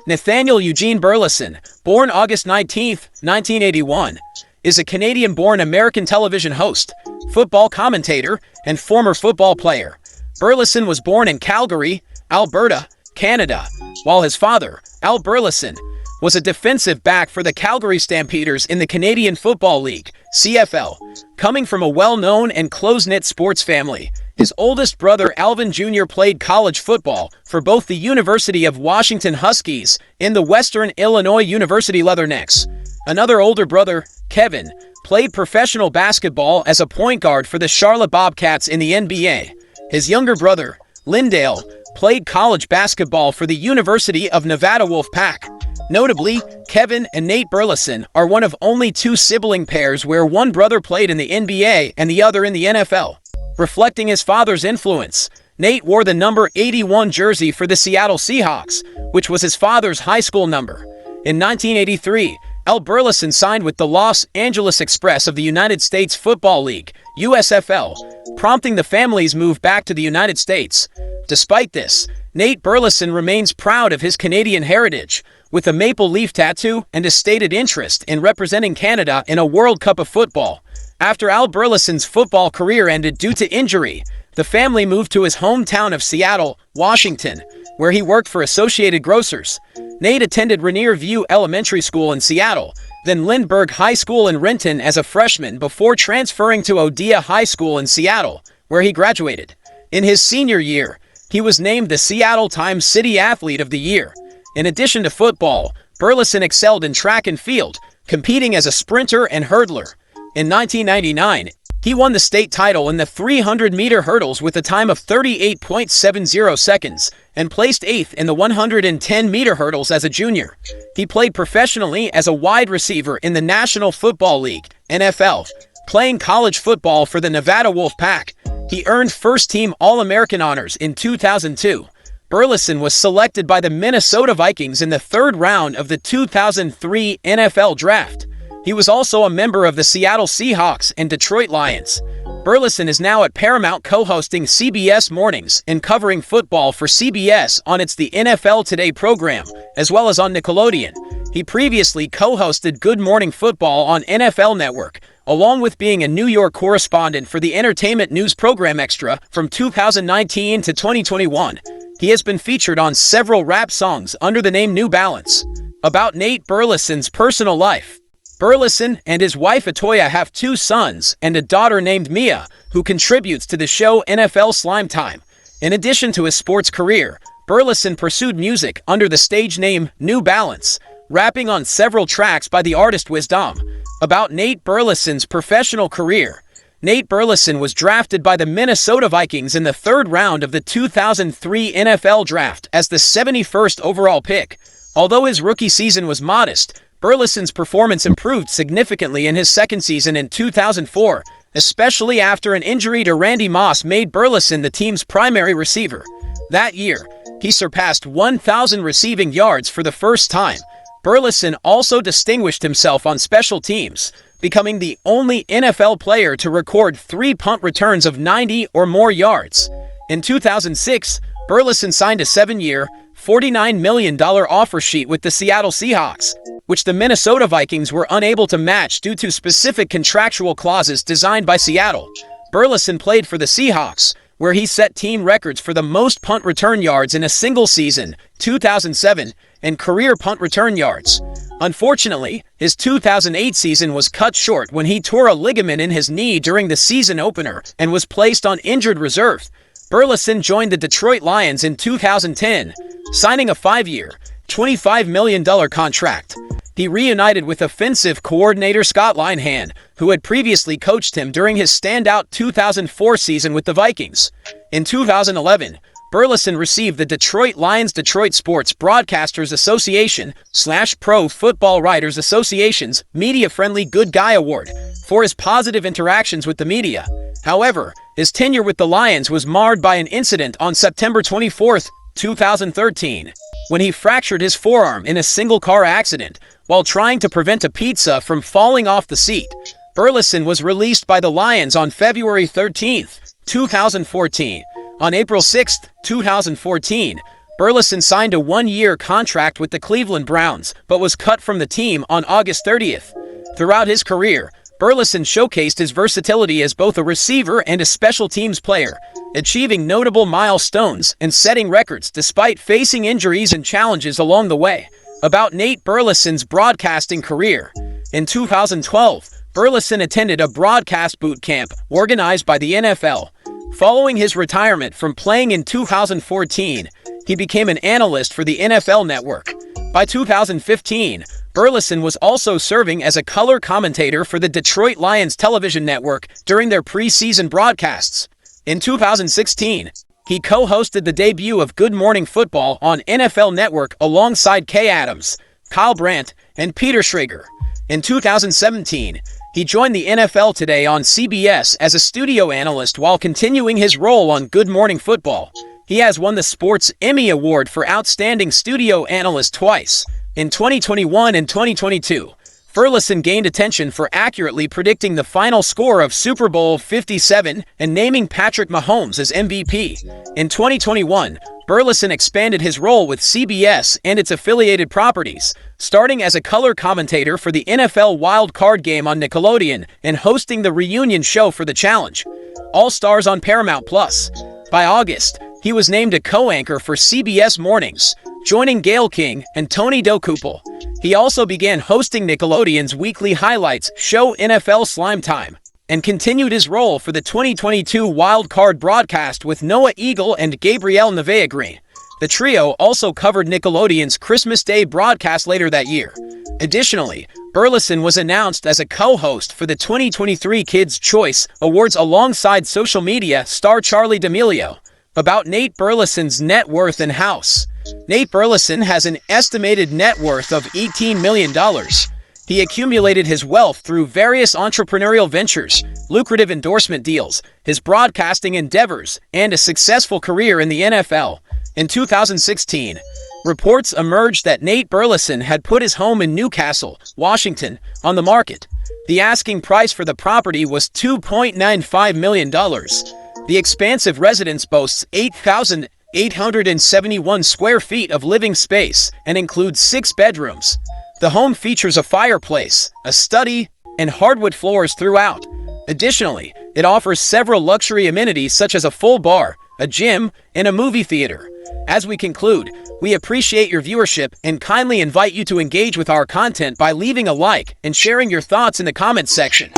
Nathaniel Eugene Burleson, born August 19, 1981, is a Canadian-born American television host, football commentator, and former football player. Burleson was born in Calgary, Alberta, Canada, while his father, Al Burleson, was a defensive back for the Calgary Stampeders in the Canadian Football League, CFL. Coming from a well-known and close-knit sports family, his oldest brother Alvin Jr. played college football for both the University of Washington Huskies and the Western Illinois University Leathernecks. Another older brother, Kevin, played professional basketball as a point guard for the Charlotte Bobcats in the NBA. His younger brother, Lindale, played college basketball for the University of Nevada Wolfpack. Notably, Kevin and Nate Burleson are one of only two sibling pairs where one brother played in the NBA and the other in the NFL. Reflecting his father's influence, Nate wore the number 81 jersey for the Seattle Seahawks, which was his father's high school number. In 1983, Al Burleson signed with the Los Angeles Express of the United States Football League, USFL, prompting the family's move back to the United States. Despite this, Nate Burleson remains proud of his Canadian heritage, with a maple leaf tattoo and a stated interest in representing Canada in a World Cup of football. After Al Burleson's football career ended due to injury, the family moved to his hometown of Seattle, Washington, where he worked for Associated Grocers. Nate attended Rainier View Elementary School in Seattle, then Lindbergh High School in Renton as a freshman before transferring to Odia High School in Seattle, where he graduated. In his senior year, he was named the Seattle Times City Athlete of the Year. In addition to football, Burleson excelled in track and field, competing as a sprinter and hurdler. In 1999, he won the state title in the 300-meter hurdles with a time of 38.70 seconds and placed 8th in the 110-meter hurdles as a junior. He played professionally as a wide receiver in the National Football League, NFL, playing college football for the Nevada Wolfpack. He earned first-team All-American honors in 2002. Burleson was selected by the Minnesota Vikings in the third round of the 2003 NFL Draft. He was also a member of the Seattle Seahawks and Detroit Lions. Burleson is now at Paramount co-hosting CBS Mornings and covering football for CBS on its The NFL Today program, as well as on Nickelodeon. He previously co-hosted Good Morning Football on NFL Network, along with being a New York correspondent for the entertainment news program Extra from 2019 to 2021. He has been featured on several rap songs under the name New Balance. About Nate Burleson's personal life. Burleson and his wife Atoya have 2 sons and a daughter named Mia, who contributes to the show NFL Slime Time. In addition to his sports career, Burleson pursued music under the stage name New Balance, rapping on several tracks by the artist Wisdom. About Nate Burleson's professional career. Nate Burleson was drafted by the Minnesota Vikings in the third round of the 2003 NFL Draft as the 71st overall pick. Although his rookie season was modest, Burleson's performance improved significantly in his second season in 2004, especially after an injury to Randy Moss made Burleson the team's primary receiver. That year, he surpassed 1,000 receiving yards for the first time. Burleson also distinguished himself on special teams, becoming the only NFL player to record 3 punt returns of 90 or more yards. In 2006, Burleson signed a 7-year, $49 million offer sheet with the Seattle Seahawks, which the Minnesota Vikings were unable to match due to specific contractual clauses designed by Seattle. Burleson played for the Seahawks, where he set team records for the most punt return yards in a single season, 2007, and career punt return yards. Unfortunately, his 2008 season was cut short when he tore a ligament in his knee during the season opener and was placed on injured reserve. Burleson joined the Detroit Lions in 2010, signing a 5-year, $25 million contract. He reunited with offensive coordinator Scott Linehan, who had previously coached him during his standout 2004 season with the Vikings. In 2011, Burleson received the Detroit Lions Detroit Sports Broadcasters Association / Pro Football Writers Association's Media-Friendly Good Guy Award for his positive interactions with the media. However, his tenure with the Lions was marred by an incident on September 24, 2013, when he fractured his forearm in a single-car accident while trying to prevent a pizza from falling off the seat. Burleson was released by the Lions on February 13, 2014. On April 6, 2014, Burleson signed a one-year contract with the Cleveland Browns, but was cut from the team on August 30th. Throughout his career, Burleson showcased his versatility as both a receiver and a special teams player, achieving notable milestones and setting records despite facing injuries and challenges along the way. About Nate Burleson's broadcasting career. In 2012, Burleson attended a broadcast boot camp organized by the NFL. Following his retirement from playing in 2014, he became an analyst for the NFL Network. By 2015, Burleson was also serving as a color commentator for the Detroit Lions television network during their preseason broadcasts. In 2016, he co-hosted the debut of Good Morning Football on NFL Network alongside Kay Adams, Kyle Brandt, and Peter Schrager. In 2017, he joined the NFL Today on CBS as a studio analyst while continuing his role on Good Morning Football. He has won the Sports Emmy Award for Outstanding Studio Analyst twice. In 2021 and 2022, Burleson gained attention for accurately predicting the final score of Super Bowl 57 and naming Patrick Mahomes as MVP. In 2021, Burleson expanded his role with CBS and its affiliated properties, starting as a color commentator for the NFL Wild Card Game on Nickelodeon and hosting the reunion show for The Challenge. All Stars on Paramount+. By August, he was named a co-anchor for CBS Mornings, joining Gayle King and Tony Dokoupil. He also began hosting Nickelodeon's weekly highlights show NFL Slime Time, and continued his role for the 2022 Wild Card broadcast with Noah Eagle and Gabrielle Nevea-Green. The trio also covered Nickelodeon's Christmas Day broadcast later that year. Additionally, Burleson was announced as a co-host for the 2023 Kids' Choice Awards alongside social media star Charli D'Amelio. About Nate Burleson's net worth and house. Nate Burleson has an estimated net worth of $18 million. He accumulated his wealth through various entrepreneurial ventures, lucrative endorsement deals, his broadcasting endeavors, and a successful career in the NFL. In 2016, reports emerged that Nate Burleson had put his home in Newcastle, Washington, on the market. The asking price for the property was $2.95 million. The expansive residence boasts 8,871 square feet of living space and includes 6 bedrooms. The home features a fireplace, a study, and hardwood floors throughout. Additionally, it offers several luxury amenities such as a full bar, a gym, and a movie theater. As we conclude, we appreciate your viewership and kindly invite you to engage with our content by leaving a like and sharing your thoughts in the comments section.